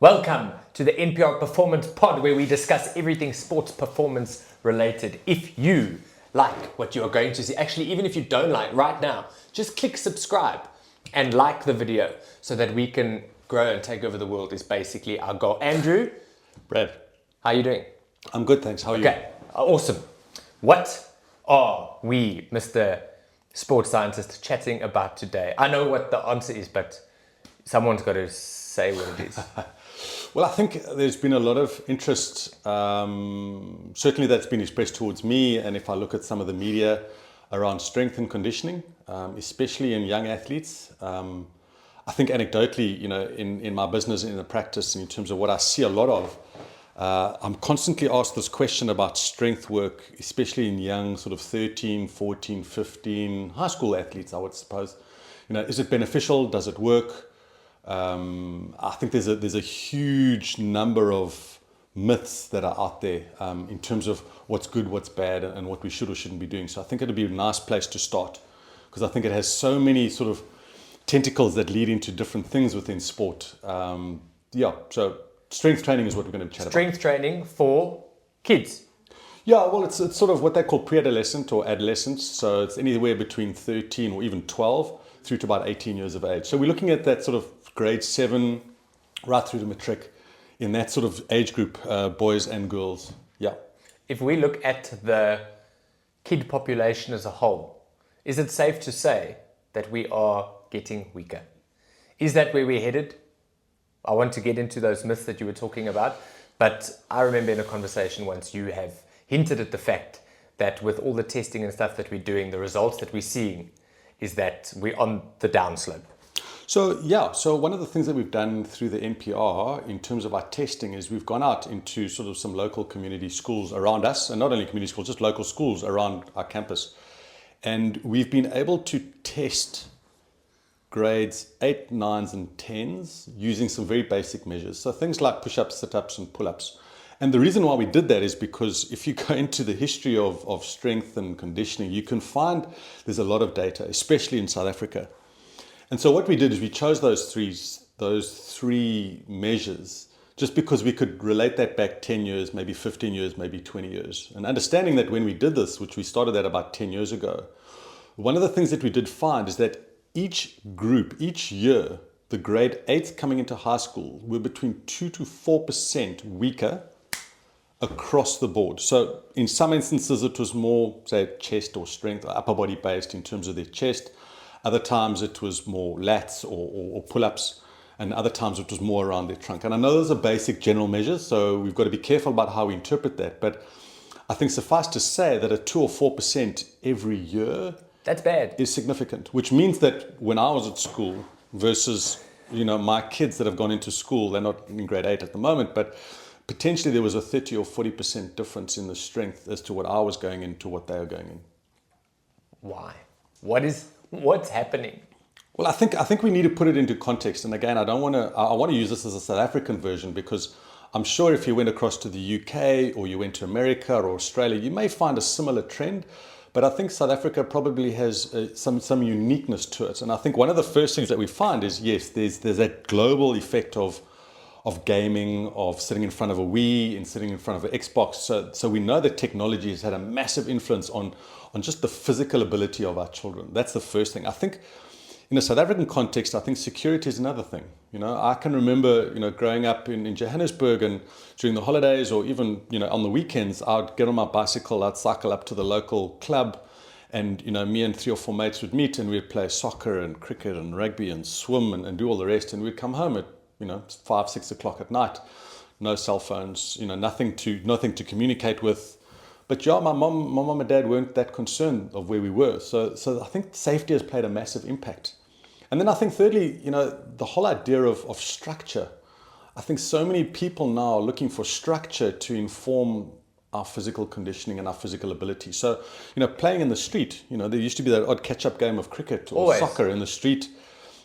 Welcome to the NPR Performance Pod, where we discuss everything sports performance related. If you like what you are going to see, actually, even if you don't like right now, just click subscribe and like the video so that we can grow and take over the world is basically our goal. Andrew? Brad. How are you doing? I'm good, thanks. How are you? Okay, awesome. What are we, Mr. Sports Scientist, chatting about today? I know what the answer is, but someone's got to say what it is. Well, I think there's been a lot of interest, certainly that's been expressed towards me, and if I look at some of the media around strength and conditioning, especially in young athletes. I think anecdotally, in my business and in the practice, and in terms of what I see a lot of, I'm constantly asked this question about strength work, especially in young sort of 13, 14, 15, high school athletes, I would suppose. Is it beneficial? Does it work? I think there's a huge number of myths that are out there in terms of what's good, what's bad, and what we should or shouldn't be doing. So I think it'd be a nice place to start, because I think it has so many sort of tentacles that lead into different things within sport. So strength training is what we're going to chat about. Strength training for kids. Yeah, well, it's sort of what they call pre-adolescent or adolescent. So it's anywhere between 13 or even 12 through to about 18 years of age. So we're looking at that sort of grade 7 right through to matric in that sort of age group, boys and girls. Yeah. If we look at the kid population as a whole, is it safe to say that we are getting weaker? Is that where we're headed? I want to get into those myths that you were talking about, but I remember in a conversation once you have hinted at the fact that with all the testing and stuff that we're doing, the results that we're seeing is that we're on the downslope. So one of the things that we've done through the NPR in terms of our testing is we've gone out into sort of some local community schools around us, and not only community schools, just local schools around our campus. And we've been able to test grades 8, 9s and 10s using some very basic measures. So things like push-ups, sit-ups and pull-ups. And the reason why we did that is because if you go into the history of strength and conditioning, you can find there's a lot of data, especially in South Africa. And so what we did is we chose those three measures just because we could relate that back 10 years, maybe 15 years, maybe 20 years. And understanding that when we did this, which we started at about 10 years ago, one of the things that we did find is that each group, each year, the grade 8s coming into high school were between 2 to 4% weaker across the board. So in some instances, it was more, say, chest or strength or upper body based in terms of their chest. Other times it was more lats or pull-ups, and other times it was more around their trunk. And I know those are basic general measures, so we've got to be careful about how we interpret that. But I think suffice to say that a 2 or 4% every year, that's bad, is significant, which means that when I was at school versus, my kids that have gone into school, they're not in grade 8 at the moment, but potentially there was a 30 or 40% difference in the strength as to what I was going into what they are going in. Why? What's happening? Well, I think we need to put it into context. And again, I want to use this as a South African version, because I'm sure if you went across to the UK or you went to America or Australia, you may find a similar trend. But I think South Africa probably has some uniqueness to it. And I think one of the first things that we find is, yes, there's that global effect of gaming, of sitting in front of a Wii and sitting in front of an Xbox. So we know that technology has had a massive influence on just the physical ability of our children. That's the first thing. I think in a South African context, I think security is another thing. I can remember, growing up in Johannesburg, and during the holidays or even, on the weekends, I'd get on my bicycle, I'd cycle up to the local club, and, me and 3 or 4 mates would meet and we'd play soccer and cricket and rugby and swim and do all the rest. And we'd come home at 5, 6 o'clock at night, no cell phones, nothing to communicate with. But yeah, my mom and dad weren't that concerned of where we were. So I think safety has played a massive impact. And then I think thirdly, the whole idea of structure. I think so many people now are looking for structure to inform our physical conditioning and our physical ability. So, playing in the street, there used to be that odd catch-up game of cricket or Always. Soccer in the street.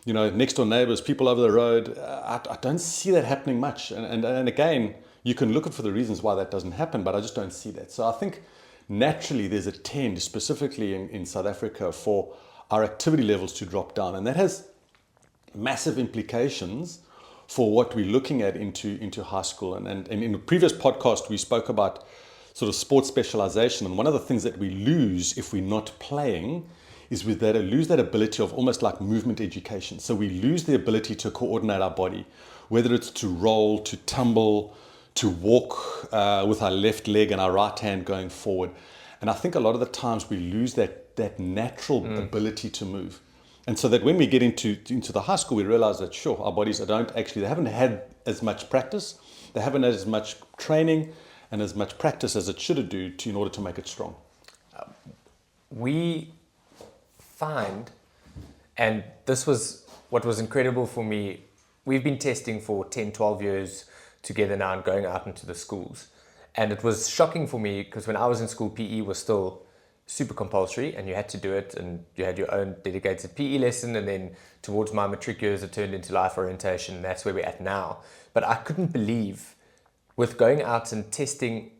Next door neighbors, people over the road. I don't see that happening much. And again, you can look for the reasons why that doesn't happen, but I just don't see that. So I think naturally there's a trend, specifically in South Africa, for our activity levels to drop down. And that has massive implications for what we're looking at into high school. And in the previous podcast, we spoke about sort of sports specialization. And one of the things that we lose if we're not playing is we lose that ability of almost like movement education. So we lose the ability to coordinate our body, whether it's to roll, to tumble, to walk with our left leg and our right hand going forward. And I think a lot of the times we lose that natural ability to move. And so that when we get into the high school, we realize that, sure, our bodies they haven't had as much practice, they haven't had as much training and as much practice as it should do in order to make it strong. We find, and this was what was incredible for me, we've been testing for 10, 12 years together now and going out into the schools. And it was shocking for me because when I was in school, PE was still super compulsory and you had to do it, and you had your own dedicated PE lesson, and then towards my matric years it turned into life orientation, and that's where we're at now. But I couldn't believe, with going out and testing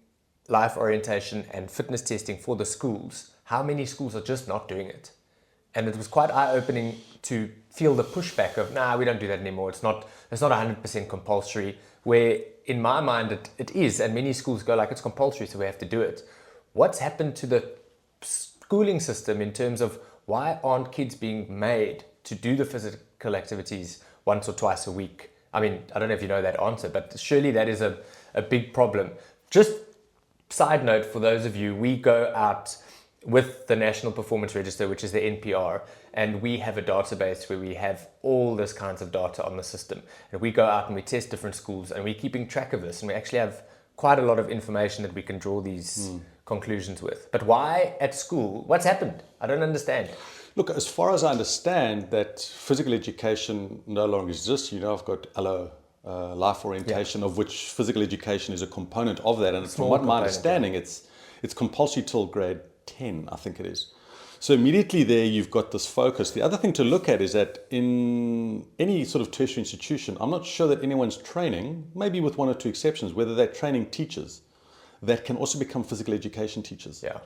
life orientation and fitness testing for the schools, how many schools are just not doing it. And it was quite eye-opening to feel the pushback of, nah, we don't do that anymore. It's not 100% compulsory, where in my mind it is, and many schools go like, it's compulsory, so we have to do it. What's happened to the schooling system in terms of why aren't kids being made to do the physical activities once or twice a week? I mean, I don't know if you know that answer, but surely that is a big problem. Just side note for those of you, we go out with the National Performance Register, which is the NPR, and we have a database where we have all this kinds of data on the system. And we go out and we test different schools, and we're keeping track of this, and we actually have quite a lot of information that we can draw these conclusions with. But why at school? What's happened? I don't understand. Look, as far as I understand, that physical education no longer exists. I've got life orientation, of which physical education is a component of that. And from what my understanding, it's compulsory till grade 10, I think it is. So immediately there you've got this focus. The other thing to look at is that in any sort of tertiary institution, I'm not sure that anyone's training, maybe with one or two exceptions, whether they're training teachers that can also become physical education teachers. Yeah.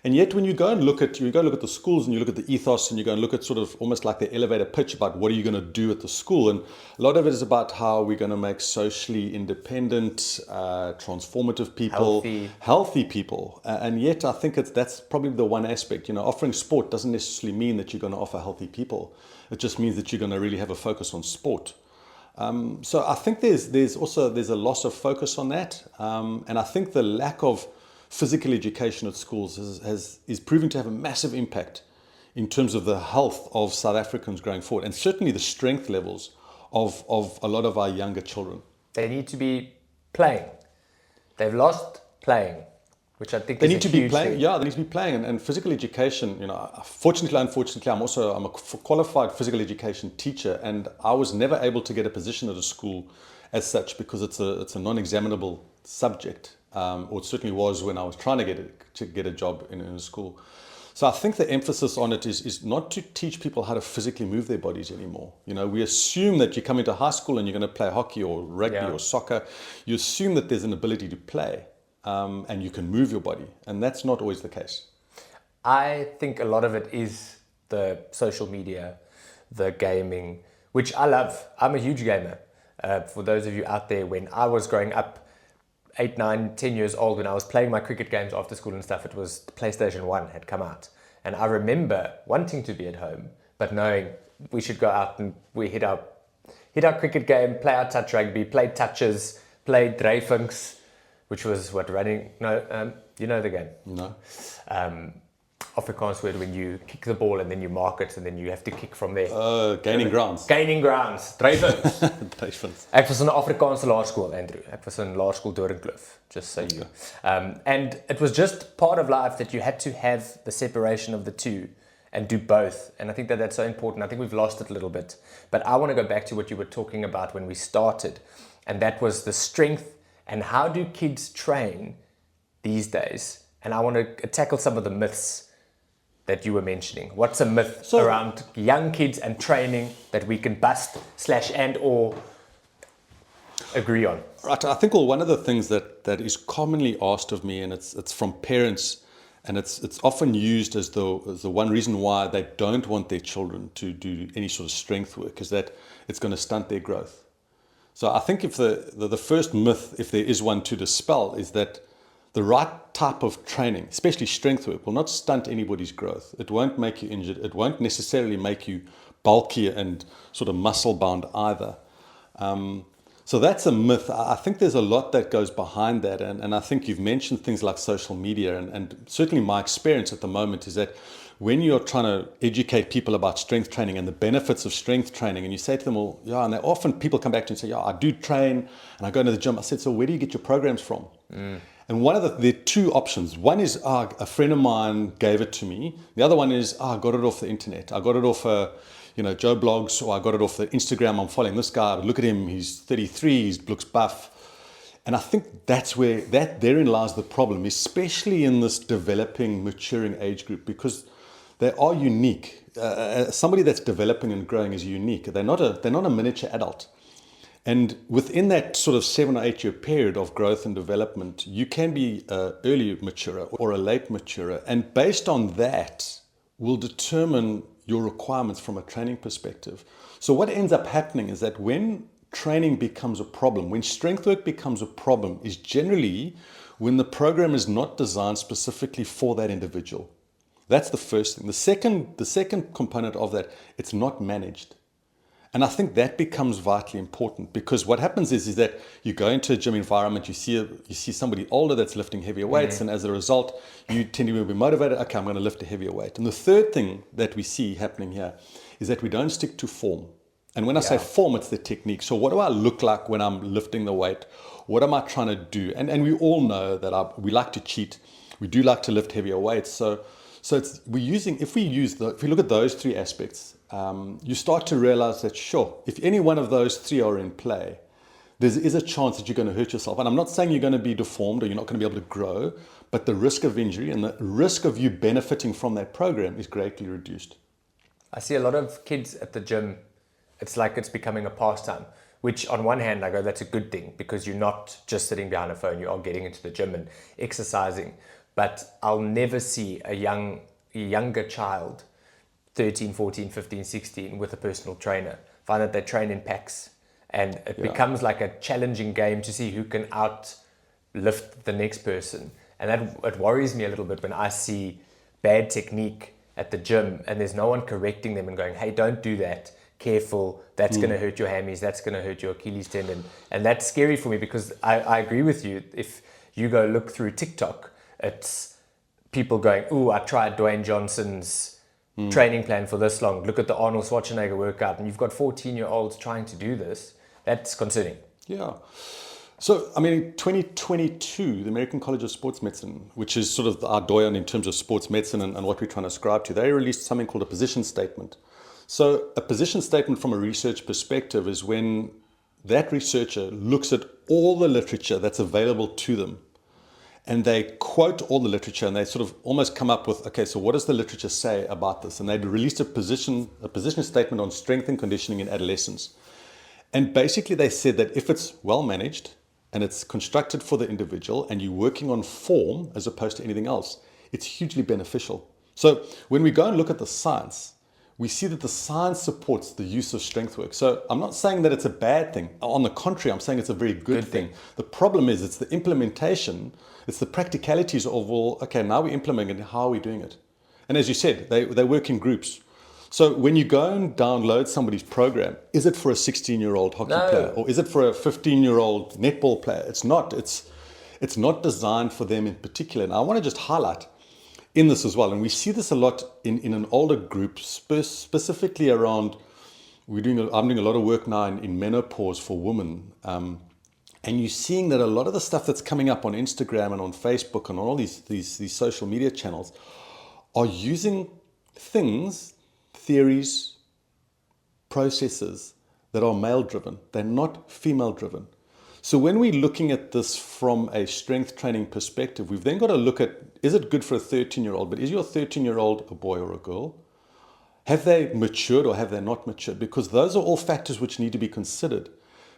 And yet when you go look at the schools and you look at the ethos and you go and look at sort of almost like the elevator pitch about what are you going to do at the school, and a lot of it is about how we're going to make socially independent, transformative people, healthy people. And yet I think that's probably the one aspect. Offering sport doesn't necessarily mean that you're going to offer healthy people. It just means that you're going to really have a focus on sport. So I think there's a loss of focus on that. And I think the lack of physical education at schools is proving to have a massive impact in terms of the health of South Africans going forward, and certainly the strength levels of a lot of our younger children. They need to be playing. They've lost playing, which I think they is need to be playing. thing. Yeah, they need to be playing, and physical education. Fortunately, unfortunately, I'm a qualified physical education teacher, and I was never able to get a position at a school as such because it's a non-examinable subject. Or it certainly was when I was trying to get a job in a school. So I think the emphasis on it is not to teach people how to physically move their bodies anymore. We assume that you come into high school and you're going to play hockey or rugby or soccer. You assume that there's an ability to play and you can move your body. And that's not always the case. I think a lot of it is the social media, the gaming, which I love. I'm a huge gamer. For those of you out there, when I was growing up, 8, 9, 10 years old, when I was playing my cricket games after school and stuff, it was the PlayStation 1 had come out. And I remember wanting to be at home, but knowing we should go out and we hit our cricket game, play our touch rugby, play touches, play dreifunks, which was running, you know the game? No. Afrikaans word when you kick the ball and then you mark it and then you have to kick from there. Gaining grounds. Gaining grounds. Dreifunks. Dreifunks. Ek was in 'n Afrikaanse laerskool, Andrew. Ek was in laerskool Doringkloof, just so you. And it was just part of life that you had to have the separation of the two and do both. And I think that's so important. I think we've lost it a little bit. But I want to go back to what you were talking about when we started. And that was the strength and how do kids train these days. And I want to tackle some of the myths that you were mentioning. What's a myth around young kids and training that we can bust / agree on? Right. I think one of the things that is commonly asked of me, and it's from parents, and it's often used as the one reason why they don't want their children to do any sort of strength work, is that it's going to stunt their growth. So I think if the first myth, if there is one to dispel, is that the right type of training, especially strength work, will not stunt anybody's growth. It won't make you injured. It won't necessarily make you bulkier and sort of muscle bound either. So that's a myth. I think there's a lot that goes behind that. And I think you've mentioned things like social media. And certainly my experience at the moment is that when you're trying to educate people about strength training and the benefits of strength training, and you say to them, well, yeah, and often people come back to you and say, yeah, I do train and I go to the gym. I said, so where do you get your programs from? And there are two options. One is, a friend of mine gave it to me. The other one is, I got it off the internet. I got it off Joe Blogs, or I got it off the Instagram. I'm following this guy. Look at him. He's 33. He looks buff. And I think therein lies the problem, especially in this developing, maturing age group, because they are unique. Somebody that's developing and growing is unique. They're not a miniature adult. And within that sort of 7 or 8 year period of growth and development, you can be an early maturer or a late maturer. And based on that will determine your requirements from a training perspective. So what ends up happening is that when training becomes a problem, when strength work becomes a problem, is generally when the program is not designed specifically for that individual. That's the first thing. The second component of that, it's not managed. And I think that becomes vitally important, because what happens is that you go into a gym environment, you see somebody older that's lifting heavier weights, and as a result, you tend to be motivated, okay, I'm going to lift a heavier weight. And the third thing that we see happening here is that we don't stick to form. And when I say form, it's the technique. So what do I look like when I'm lifting the weight? What am I trying to do? And we all know that we like to cheat. We do like to lift heavier weights. So if we look at those three aspects, you start to realize that, sure, if any one of those three are in play, there is a chance that you're going to hurt yourself. And I'm not saying you're going to be deformed or you're not going to be able to grow, but the risk of injury and the risk of you benefiting from that program is greatly reduced. I see a lot of kids at the gym, it's like it's becoming a pastime, which on one hand, I go, that's a good thing, because you're not just sitting behind a phone, you are getting into the gym and exercising. But I'll never see a younger child, 13, 14, 15, 16, with a personal trainer. Find that they train in packs, and it becomes like a challenging game to see who can outlift the next person. And it worries me a little bit when I see bad technique at the gym and there's no one correcting them and going, hey, don't do that, careful, that's going to hurt your hammies, that's going to hurt your Achilles tendon. And that's scary for me, because I agree with you. If you go look through TikTok, it's people going, ooh, I tried Dwayne Johnson's training plan for this long. Look at the Arnold Schwarzenegger workout. And you've got 14-year-olds trying to do this. That's concerning. Yeah. So, I mean, in 2022, the American College of Sports Medicine, which is sort of our doyen in terms of sports medicine and what we're trying to ascribe to, they released something called a position statement. So a position statement from a research perspective is when that researcher looks at all the literature that's available to them, and they quote all the literature, and they sort of almost come up with, okay, so what does the literature say about this? And they'd released a position statement on strength and conditioning in adolescence. And basically they said that if it's well managed and it's constructed for the individual and you're working on form as opposed to anything else, it's hugely beneficial. So when we go and look at the science, we see that the science supports the use of strength work. So I'm not saying that it's a bad thing. On the contrary, I'm saying it's a very good thing. The problem is it's the implementation, it's the practicalities of, well, okay, now we're implementing it, how are we doing it? And as you said, they work in groups. So when you go and download somebody's program, is it for a 16-year-old hockey player, or is it for a 15-year-old netball player? It's not. It's not designed for them in particular. And I want to just highlight in this as well, and we see this a lot in an older group, specifically around, I'm doing a lot of work now in menopause for women, and you're seeing that a lot of the stuff that's coming up on Instagram and on Facebook and on all these social media channels are using things, theories, processes that are male-driven. They're not female-driven. So when we're looking at this from a strength training perspective, we've then got to look at, is it good for a 13-year-old? But is your 13-year-old a boy or a girl? Have they matured or have they not matured? Because those are all factors which need to be considered.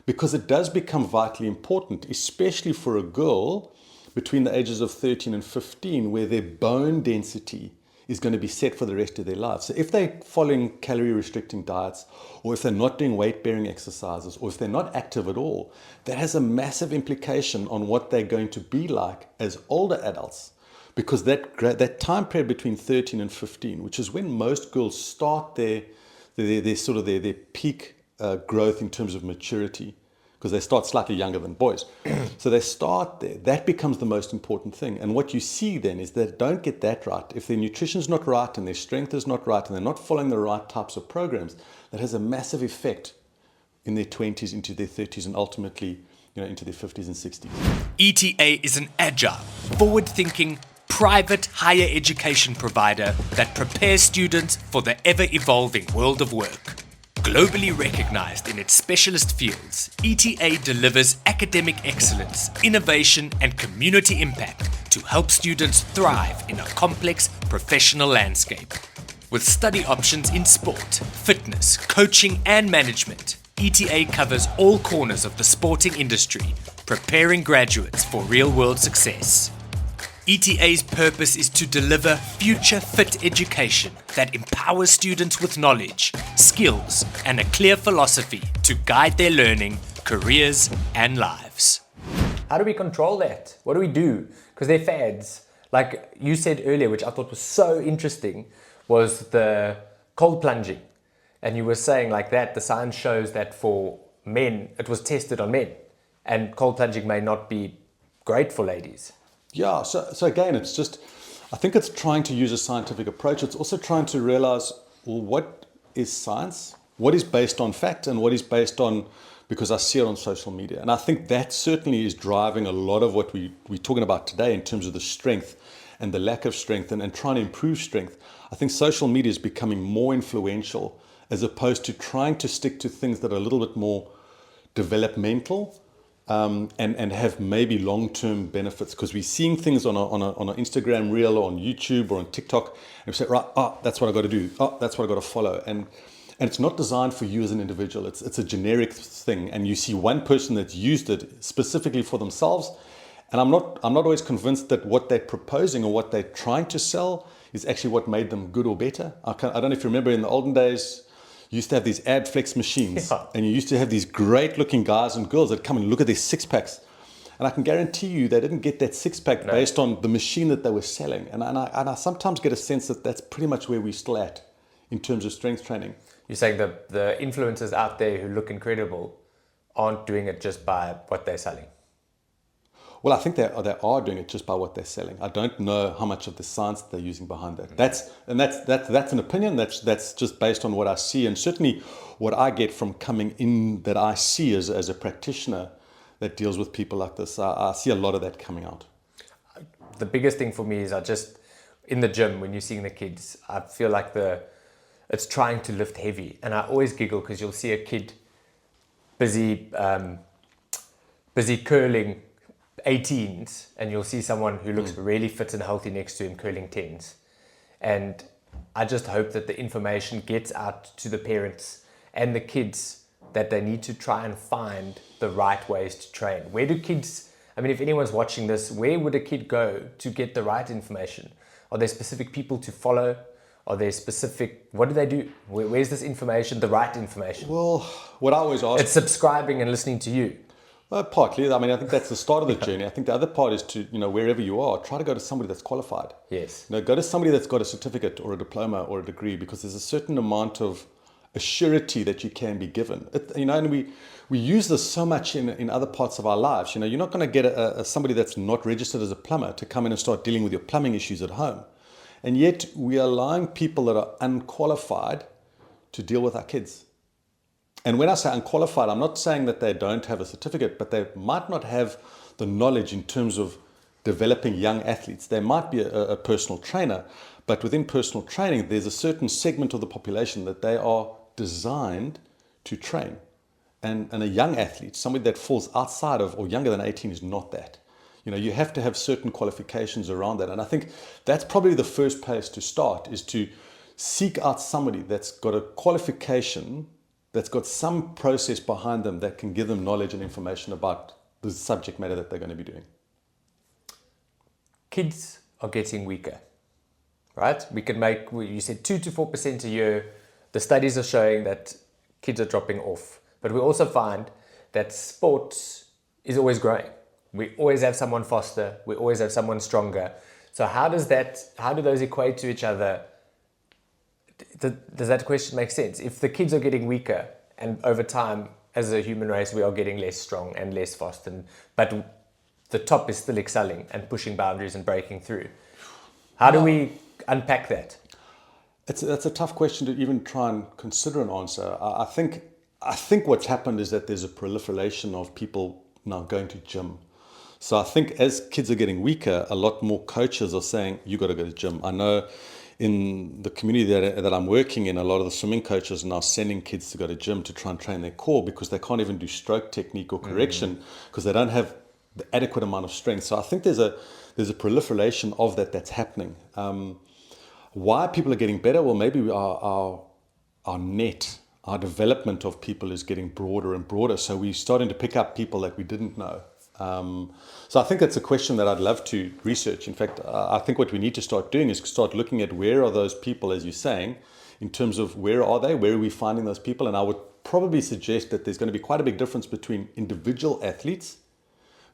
Because it does become vitally important, especially for a girl between the ages of 13 and 15, where their bone density is going to be set for the rest of their lives. So if they're following calorie restricting diets, or if they're not doing weight bearing exercises, or if they're not active at all, that has a massive implication on what they're going to be like as older adults. Because that time period between 13 and 15, which is when most girls start their peak growth in terms of maturity, because they start slightly younger than boys. So they start there. That becomes the most important thing. And what you see then is they don't get that right. If their nutrition's not right and their strength is not right and they're not following the right types of programs, that has a massive effect in their 20s, into their 30s, and ultimately, into their 50s and 60s. ETA is an agile, forward-thinking, private higher education provider that prepares students for the ever-evolving world of work. Globally recognized in its specialist fields, ETA delivers academic excellence, innovation, and community impact to help students thrive in a complex professional landscape. With study options in sport, fitness, coaching, and management, ETA covers all corners of the sporting industry, preparing graduates for real-world success. ETA's purpose is to deliver future-fit education that empowers students with knowledge, skills, and a clear philosophy to guide their learning, careers, and lives. How do we control that? What do we do? Because they're fads. Like you said earlier, which I thought was so interesting, was the cold plunging. And you were saying like that, the science shows that for men, it was tested on men. And cold plunging may not be great for ladies. Yeah, so again, I think it's trying to use a scientific approach. It's also trying to realize, well, what is science? What is based on fact, and what is based on because I see it on social media? And I think that certainly is driving a lot of what we're talking about today in terms of the strength and the lack of strength and trying to improve strength. I think social media is becoming more influential as opposed to trying to stick to things that are a little bit more developmental. And have maybe long-term benefits, because we're seeing things on an Instagram reel or on YouTube or on TikTok, and we say, right, that's what I got to do. That's what I got to follow. And it's not designed for you as an individual. It's a generic thing, and you see one person that's used it specifically for themselves. And I'm not always convinced that what they're proposing or what they're trying to sell is actually what made them good or better. I don't know if you remember in the olden days, you used to have these ad flex machines, and you used to have these great looking guys and girls that come and look at their six packs. And I can guarantee you they didn't get that six pack based on the machine that they were selling. And I sometimes get a sense that that's pretty much where we're still at in terms of strength training. You're saying the influencers out there who look incredible aren't doing it just by what they're selling? Well, I think they are doing it just by what they're selling. I don't know how much of the science they're using behind that. That's an opinion. That's just based on what I see, and certainly what I get from coming in that I see as a practitioner that deals with people like this. I see a lot of that coming out. The biggest thing for me is in the gym when you're seeing the kids, I feel like it's trying to lift heavy, and I always giggle because you'll see a kid busy curling 18s, and you'll see someone who looks really fit and healthy next to him curling 10s. And I just hope that the information gets out to the parents and the kids that they need to try and find the right ways to train. Where do kids, if anyone's watching this, where would a kid go to get the right information? Are there specific people to follow? Are there what do they do? Where's this information, the right information? Well, what I always ask... It's subscribing and listening to you. Partly. I think that's the start of the journey. I think the other part is to, wherever you are, try to go to somebody that's qualified. Yes. Go to somebody that's got a certificate or a diploma or a degree, because there's a certain amount of assurity that you can be given. And we use this so much in other parts of our lives. You're not going to get somebody that's not registered as a plumber to come in and start dealing with your plumbing issues at home. And yet we are allowing people that are unqualified to deal with our kids. And when I say unqualified, I'm not saying that they don't have a certificate, but they might not have the knowledge in terms of developing young athletes. They might be a personal trainer, but within personal training, there's a certain segment of the population that they are designed to train. And a young athlete, somebody that falls outside of or younger than 18, is not that. You have to have certain qualifications around that. And I think that's probably the first place to start, is to seek out somebody that's got a qualification, that's got some process behind them that can give them knowledge and information about the subject matter that they're going to be doing. Kids are getting weaker. right? We can make, you said 2 to 4% a year. The studies are showing that kids are dropping off. But we also find that sports is always growing. We always have someone faster. We always have someone stronger. So how do those equate to each other? Does that question make sense? If the kids are getting weaker and over time, as a human race, we are getting less strong and less fast, but the top is still excelling and pushing boundaries and breaking through. How do we unpack that? That's a tough question to even try and consider an answer. I think what's happened is that there's a proliferation of people now going to gym. So I think as kids are getting weaker, a lot more coaches are saying, you got to go to gym. I know in the community that I'm working in, a lot of the swimming coaches are now sending kids to go to gym to try and train their core because they can't even do stroke technique or correction because they don't have the adequate amount of strength. So I think there's a proliferation of that's happening. Why people are getting better? Well, maybe our development of people is getting broader and broader. So we're starting to pick up people that we didn't know. So I think that's a question that I'd love to research. In fact, I think what we need to start doing is start looking at where are those people, as you're saying, in terms of where are they, where are we finding those people? And I would probably suggest that there's going to be quite a big difference between individual athletes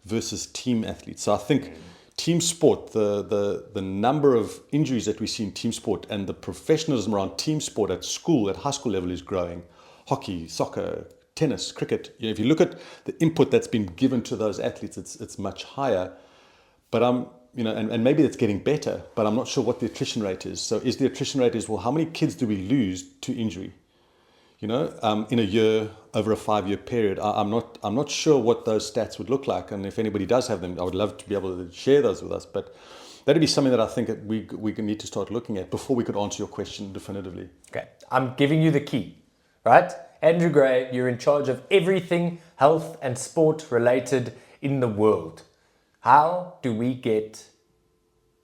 versus team athletes. So I think team sport, the number of injuries that we see in team sport and the professionalism around team sport at school, at high school level is growing. Hockey, soccer, tennis, cricket. If you look at the input that's been given to those athletes, it's much higher. But and maybe it's getting better, but I'm not sure what the attrition rate is. So is the attrition rate well, how many kids do we lose to injury? In a year, over a 5-year period, I'm not sure what those stats would look like. And if anybody does have them, I would love to be able to share those with us. But that'd be something that I think that we need to start looking at before we could answer your question definitively. Okay, I'm giving you the key, right? Andrew Gray, you're in charge of everything health and sport related in the world. How do we get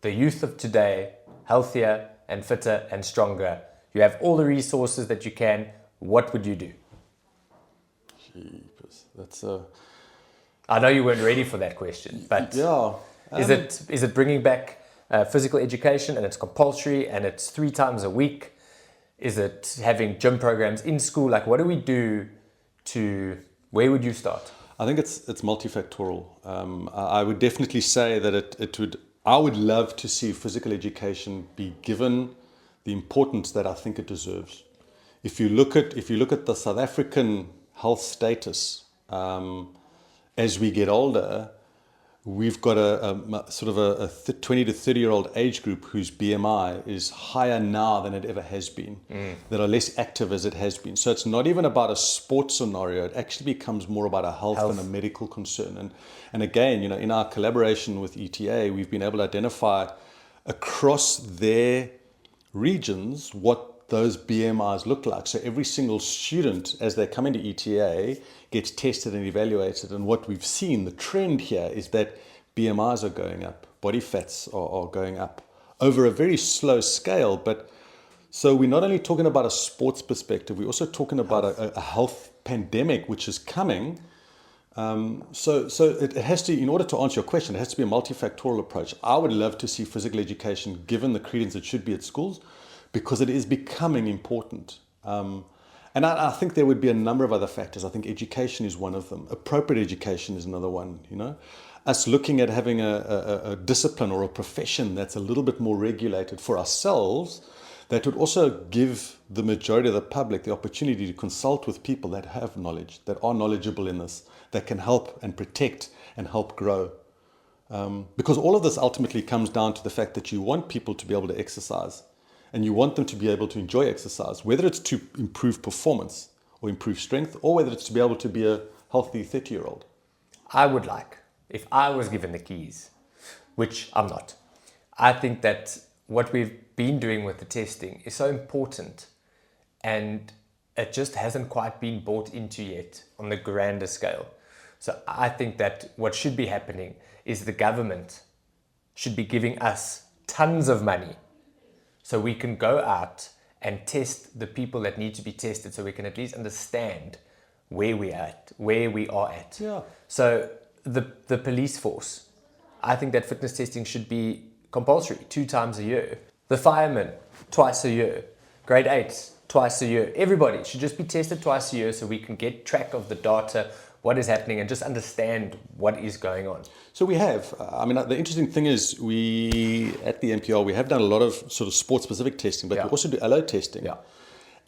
the youth of today healthier and fitter and stronger? You have all the resources that you can. What would you do? Jeepers, I know you weren't ready for that question, but yeah. Is it bringing back physical education and it's compulsory and it's 3 times a week? Is it having gym programs in school? Like, what do we do where would you start? I think it's multifactorial. I would definitely say that I would love to see physical education be given the importance that I think it deserves. If you look at the South African health status, as we get older, we've got a sort of a 20 to 30-year-old age group whose BMI is higher now than it ever has been, that are less active as it has been. So it's not even about a sports scenario. It actually becomes more about a health. And a medical concern. And again, in our collaboration with ETA, we've been able to identify across their regions what those BMIs look like. So every single student, as they come into ETA, gets tested and evaluated. And what we've seen, the trend here, is that BMIs are going up, body fats are going up over a very slow scale. But so we're not only talking about a sports perspective, we're also talking about a health pandemic which is coming. So it has to, in order to answer your question, it has to be a multifactorial approach. I would love to see physical education given the credence it should be at schools, because it is becoming important. And I think there would be a number of other factors. I think education is one of them. Appropriate education is another one, Us looking at having a discipline or a profession that's a little bit more regulated for ourselves, that would also give the majority of the public the opportunity to consult with people that have knowledge, that are knowledgeable in this, that can help and protect and help grow. Because all of this ultimately comes down to the fact that you want people to be able to exercise. And you want them to be able to enjoy exercise, whether it's to improve performance or improve strength, or whether it's to be able to be a healthy 30-year-old. I would like, if I was given the keys, which I'm not, I think that what we've been doing with the testing is so important, and it just hasn't quite been bought into yet on the grander scale. So I think that what should be happening is the government should be giving us tons of money so we can go out and test the people that need to be tested, so we can at least understand where we are at. Yeah. So the police force, I think that fitness testing should be compulsory 2 times a year. The firemen, twice a year. Grade 8, twice a year. Everybody should just be tested twice a year so we can get track of the data, what is happening, and just understand what is going on. So we have. I mean, the interesting thing is we, at the NPR, we have done a lot of sort of sport-specific testing, but we also do allo testing. Yeah.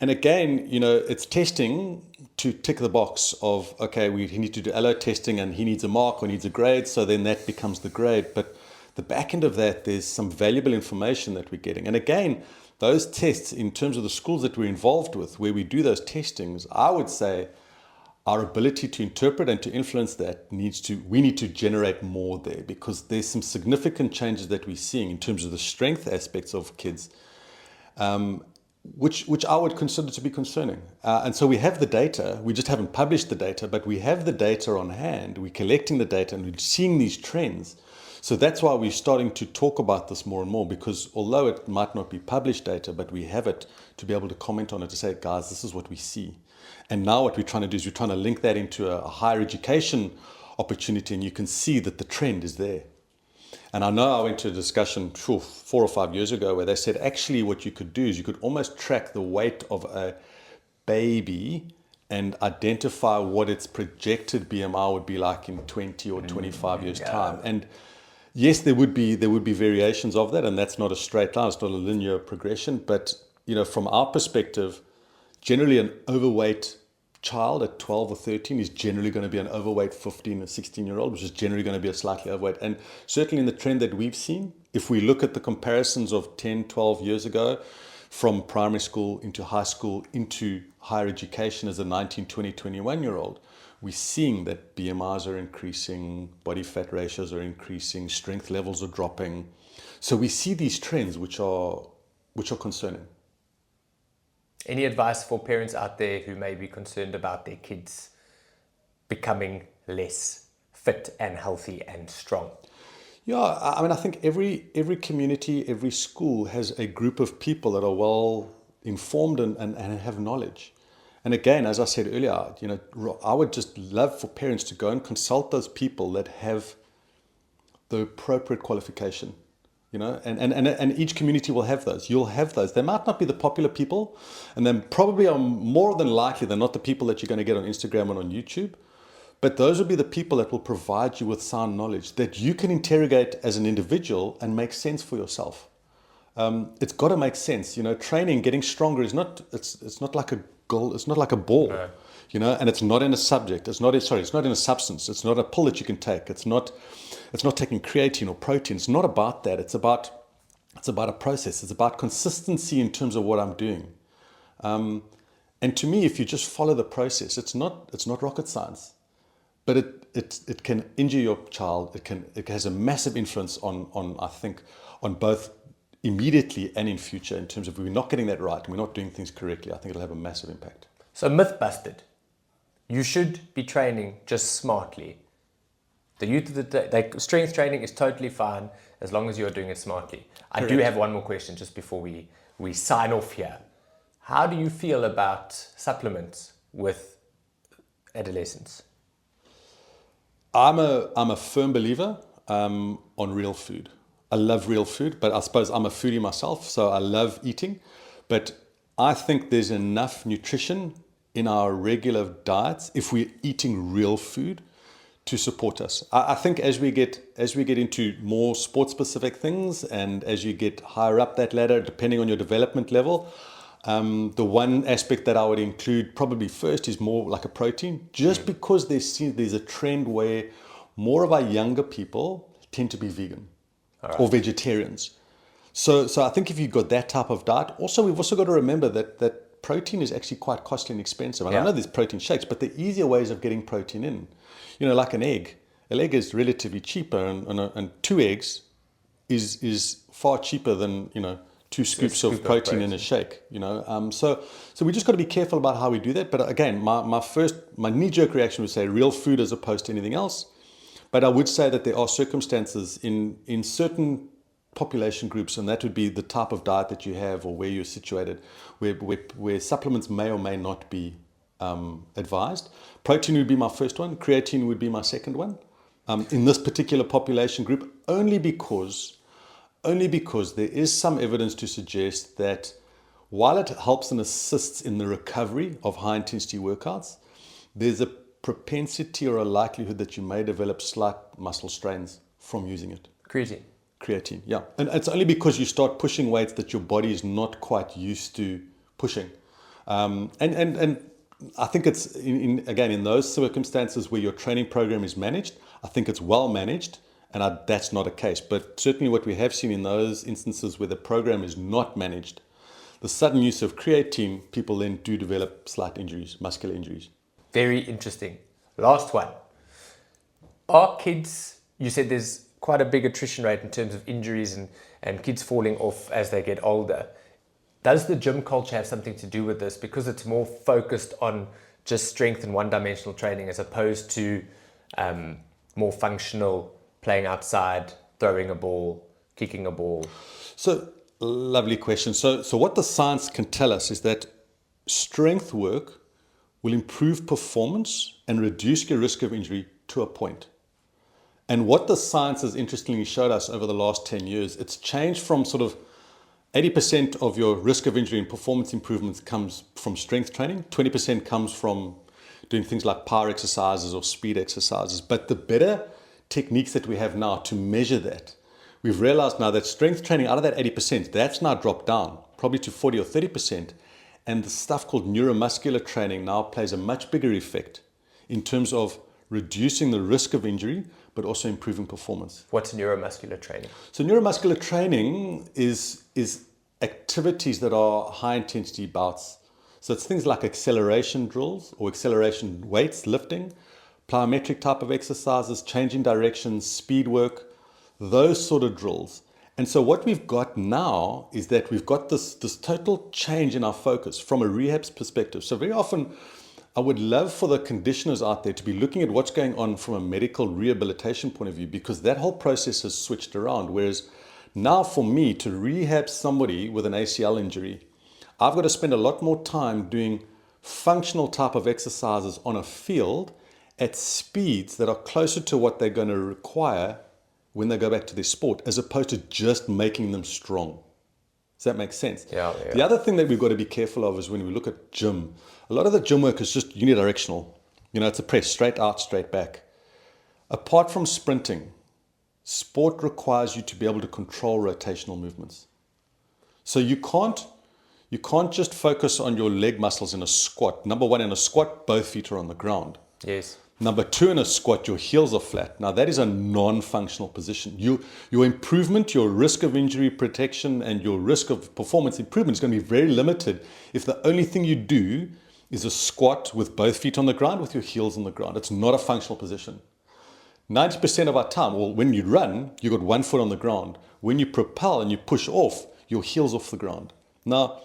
And again, it's testing to tick the box of, okay, we need to do allo testing and he needs a mark or needs a grade, so then that becomes the grade. But the back end of that, there's some valuable information that we're getting. And again, those tests, in terms of the schools that we're involved with, where we do those testings, I would say our ability to interpret and to influence that we need to generate more there, because there's some significant changes that we're seeing in terms of the strength aspects of kids, which I would consider to be concerning. And so we have the data, we just haven't published the data, but we have the data on hand, we're collecting the data and we're seeing these trends. So that's why we're starting to talk about this more and more, because although it might not be published data, but we have it to be able to comment on it, to say, guys, this is what we see. And now what we're trying to do is we're trying to link that into a higher education opportunity, and you can see that the trend is there. And I know I went to a discussion 4 or 5 years ago where they said actually what you could do is you could almost track the weight of a baby and identify what its projected BMI would be like in 20 or 25 years' time. And yes, there would be variations of that, and that's not a straight line, it's not a linear progression. But from our perspective, generally an overweight child at 12 or 13 is generally going to be an overweight 15 or 16-year-old, which is generally going to be a slightly overweight. And certainly in the trend that we've seen, if we look at the comparisons of 10, 12 years ago, from primary school into high school into higher education as a 19, 20, 21-year-old, we're seeing that BMIs are increasing, body fat ratios are increasing, strength levels are dropping. So we see these trends which are concerning. Any advice for parents out there who may be concerned about their kids becoming less fit and healthy and strong? Yeah, I mean, I think every community, every school has a group of people that are well informed and have knowledge. And again, as I said earlier, I would just love for parents to go and consult those people that have the appropriate qualification. And each community will have those. You'll have those. They might not be the popular people, and then probably are more than likely they're not the people that you're going to get on Instagram and on YouTube. But those will be the people that will provide you with sound knowledge that you can interrogate as an individual and make sense for yourself. It's got to make sense. Training, getting stronger is not. It's not like a goal. It's not like a ball. No. And it's not in a subject. It's not in a substance. It's not a pill that you can take. It's not taking creatine or protein. It's not about that. It's about a process. It's about consistency in terms of what I'm doing. And to me, if you just follow the process, it's not rocket science, but it can injure your child. It has a massive influence on I think on both immediately and in future, in terms of if we're not getting that right and we're not doing things correctly, I think it'll have a massive impact. So myth busted. You should be training just smartly. The youth of the day, strength training is totally fine as long as you're doing it smartly. I do have one more question just before we sign off here. How do you feel about supplements with adolescents? I'm a firm believer on real food. I love real food, but I suppose I'm a foodie myself, so I love eating. But I think there's enough nutrition in our regular diets, if we're eating real food, to support us. I think as we get into more sport-specific things, and as you get higher up that ladder, depending on your development level, the one aspect that I would include probably first is more like a protein, just because there's a trend where more of our younger people tend to be vegan or vegetarians. So I think if you've got that type of diet, we've also got to remember that protein is actually quite costly and expensive. And I know there's protein shakes, but there are easier ways of getting protein in. Like an egg. An egg is relatively cheaper, and 2 eggs is far cheaper than 2 scoops of protein in a shake. So we just got to be careful about how we do that. But again, my knee-jerk reaction would say real food as opposed to anything else. But I would say that there are circumstances in certain population groups, and that would be the type of diet that you have or where you're situated, where supplements may or may not be advised. Protein would be my first one. Creatine would be my second one. In this particular population group, only because only because there is some evidence to suggest that while it helps and assists in the recovery of high intensity workouts, there's a propensity or a likelihood that you may develop slight muscle strains from using it. Creatine, yeah. And it's only because you start pushing weights that your body is not quite used to pushing. And I think it's, again, in those circumstances where your training program is managed, I think it's well managed, and that's not a case. But certainly what we have seen in those instances where the program is not managed, the sudden use of creatine, people then do develop slight injuries, muscular injuries. Very interesting. Last one. Are kids, you said there's quite a big attrition rate in terms of injuries and kids falling off as they get older. Does the gym culture have something to do with this, because it's more focused on just strength and one-dimensional training as opposed to more functional, playing outside, throwing a ball, kicking a ball? So, lovely question. So what the science can tell us is that strength work will improve performance and reduce your risk of injury to a point. And what the science has interestingly showed us over the last 10 years, it's changed from sort of 80% of your risk of injury and performance improvements comes from strength training. 20% comes from doing things like power exercises or speed exercises. But the better techniques that we have now to measure that, we've realized now that strength training, out of that 80%, that's now dropped down probably to 40 or 30%. And the stuff called neuromuscular training now plays a much bigger effect in terms of reducing the risk of injury, but also improving performance. What's neuromuscular training? So neuromuscular training is activities that are high intensity bouts. So it's things like acceleration drills or acceleration weights, lifting, plyometric type of exercises, changing directions, speed work, those sort of drills. And so what we've got now is that we've got this total change in our focus from a rehab's perspective. So very often I would love for the conditioners out there to be looking at what's going on from a medical rehabilitation point of view, because that whole process has switched around. Whereas now for me to rehab somebody with an ACL injury, I've got to spend a lot more time doing functional type of exercises on a field at speeds that are closer to what they're going to require when they go back to their sport, as opposed to just making them strong. Does that make sense? Yeah. The other thing that we've got to be careful of is when we look at gym, a lot of the gym work is just unidirectional. It's a press, straight out, straight back. Apart from sprinting, sport requires you to be able to control rotational movements. So you can't just focus on your leg muscles in a squat. Number one, in a squat, both feet are on the ground. Yes. Number two, in a squat, your heels are flat. Now, that is a non-functional position. Your improvement, your risk of injury protection, and your risk of performance improvement is going to be very limited if the only thing you do is a squat with both feet on the ground with your heels on the ground. It's not a functional position. 90% of our time, or when you run, you've got one foot on the ground. When you propel and you push off, your heel's off the ground. Now,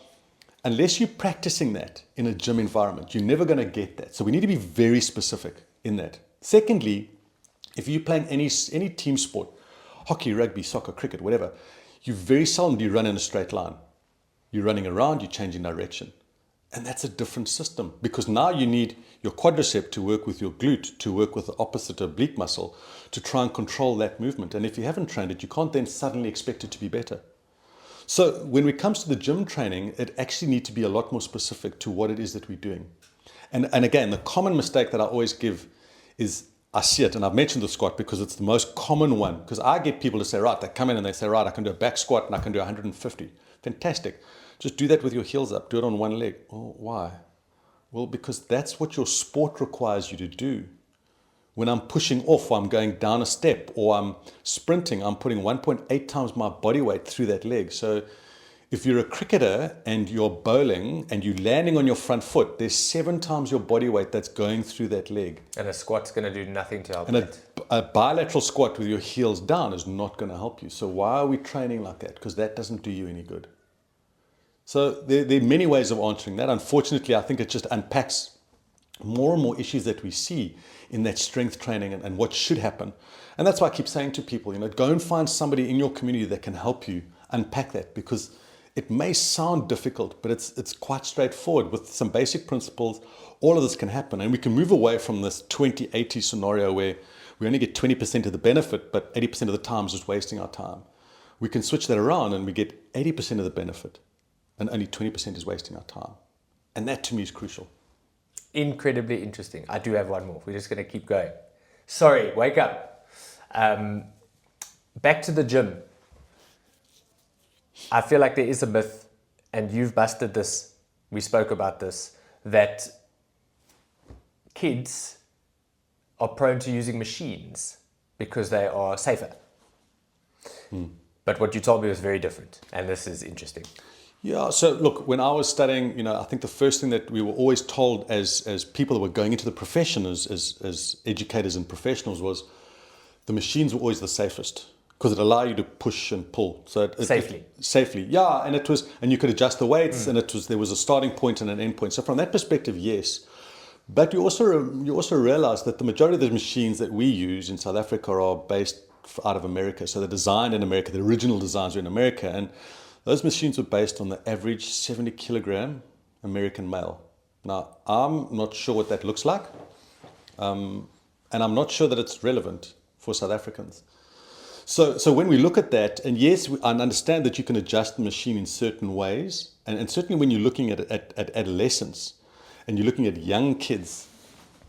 unless you're practicing that in a gym environment, you're never going to get that. So we need to be very specific in that. Secondly, if you're playing any team sport, hockey, rugby, soccer, cricket, whatever, you very seldom do you run in a straight line. You're running around, you're changing direction. And that's a different system, because now you need your quadricep to work with your glute, to work with the opposite oblique muscle, to try and control that movement. And if you haven't trained it, you can't then suddenly expect it to be better. So when it comes to the gym training, it actually needs to be a lot more specific to what it is that we're doing. And again, the common mistake that I always give is, I see it, and I've mentioned the squat because it's the most common one, because I get people to say, right, they come in and they say, right, I can do a back squat and I can do 150. Fantastic. Just do that with your heels up. Do it on one leg. Oh, why? Well, because that's what your sport requires you to do. When I'm pushing off, or I'm going down a step, or I'm sprinting, I'm putting 1.8 times my body weight through that leg. So if you're a cricketer and you're bowling and you're landing on your front foot, there's 7 times your body weight that's going through that leg. And a squat's going to do nothing to help And that. a bilateral squat with your heels down is not going to help you. So why are we training like that? Because that doesn't do you any good. So there are many ways of answering that. Unfortunately, I think it just unpacks more and more issues that we see in that strength training and what should happen. And that's why I keep saying to people, go and find somebody in your community that can help you unpack that, because it may sound difficult, but it's quite straightforward. With some basic principles, all of this can happen. And we can move away from this 20-80 scenario where we only get 20% of the benefit, but 80% of the time is just wasting our time. we can switch that around and we get 80% of the benefit and only 20% is wasting our time. And that to me is crucial. Incredibly interesting. I do have one more. We're just going to keep going. Sorry, wake up. Back to the gym. I feel like there is a myth, and you've busted this, we spoke about this, that kids are prone to using machines because they are safer. But what you told me was very different, and this is interesting. Yeah, so look, when I was studying, I think the first thing that we were always told as people that were going into the profession, as educators and professionals, was the machines were always the safest because it allowed you to push and pull. So safely, yeah, and you could adjust the weights, and there was a starting point and an end point. So from that perspective, yes. But you also realize that the majority of the machines that we use in South Africa are based out of America. So they're designed in America. The original designs are in America, and those machines were based on the average 70 kilogram American male. Now, I'm not sure what that looks like, and I'm not sure that it's relevant for South Africans. So when we look at that, and yes, I understand that you can adjust the machine in certain ways, and certainly when you're looking at adolescents, and you're looking at young kids,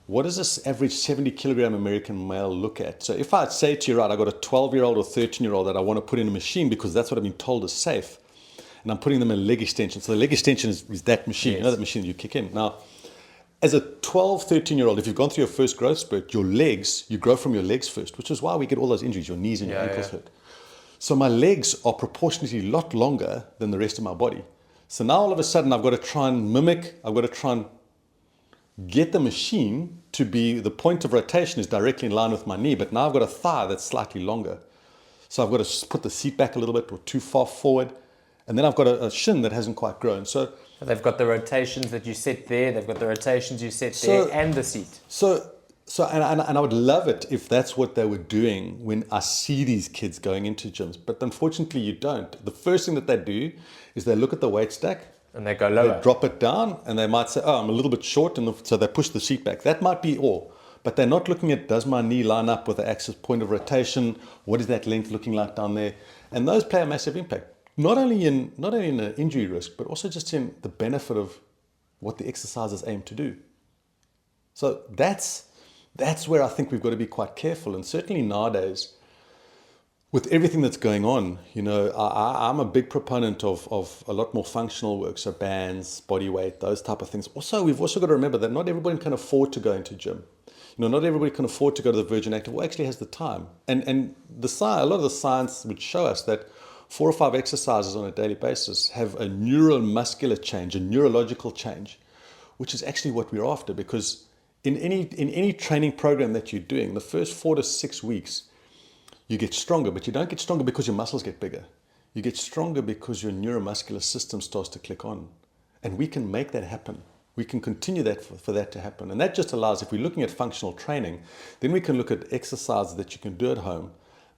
what does this average 70 kilogram American male look at? So if I say to you, right, I got a 12-year-old or 13-year-old that I want to put in a machine because that's what I've been told is safe, and I'm putting them in a leg extension. So the leg extension is that machine, yes. That machine you kick in. Now, as a 12, 13-year-old, if you've gone through your first growth spurt, you grow from your legs first, which is why we get all those injuries, your knees and your ankles hurt. So my legs are proportionately a lot longer than the rest of my body. So now all of a sudden I've got to try and get the machine to be, the point of rotation is directly in line with my knee, but now I've got a thigh that's slightly longer. So I've got to put the seat back a little bit or too far forward, and then I've got a shin that hasn't quite grown. So they've got the rotations that you set there, they've got the rotations you set there, and the seat. And I would love it if that's what they were doing when I see these kids going into gyms, but unfortunately you don't. The first thing that they do is they look at the weight stack, and they go lower. They drop it down, and they might say, oh, I'm a little bit short, and so they push the seat back. That might be all. But they're not looking at, does my knee line up with the axis point of rotation? What is that length looking like down there? And those play a massive impact, not only in an injury risk, but also just in the benefit of what the exercises aim to do. So that's where I think we've got to be quite careful. And certainly nowadays, with everything that's going on, I'm a big proponent of a lot more functional work, so bands, body weight, those type of things. Also, we've also got to remember that not everybody can afford to go into gym. Not everybody can afford to go to the Virgin Active or actually has the time. And a lot of the science would show us that 4 or 5 exercises on a daily basis have a neuromuscular change, a neurological change, which is actually what we're after. Because in any training program that you're doing, the first 4 to 6 weeks, you get stronger, but you don't get stronger because your muscles get bigger. You get stronger because your neuromuscular system starts to click on. And we can make that happen. We can continue that for that to happen. And that just allows, if we're looking at functional training, then we can look at exercises that you can do at home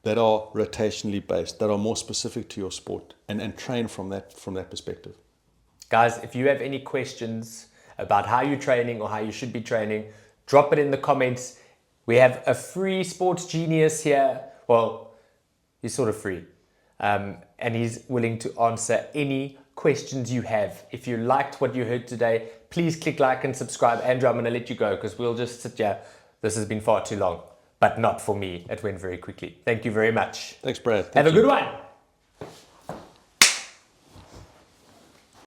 that are rotationally based, that are more specific to your sport, and train from that perspective. Guys, if you have any questions about how you're training or how you should be training, drop it in the comments. We have a free sports genius here. Well, he's sort of free, and he's willing to answer any questions you have. If you liked what you heard today, please click like and subscribe. Andrew, I'm going to let you go because we'll just sit here. This has been far too long, but not for me. It went very quickly. Thank you very much. Thanks, Brad. Have a good one.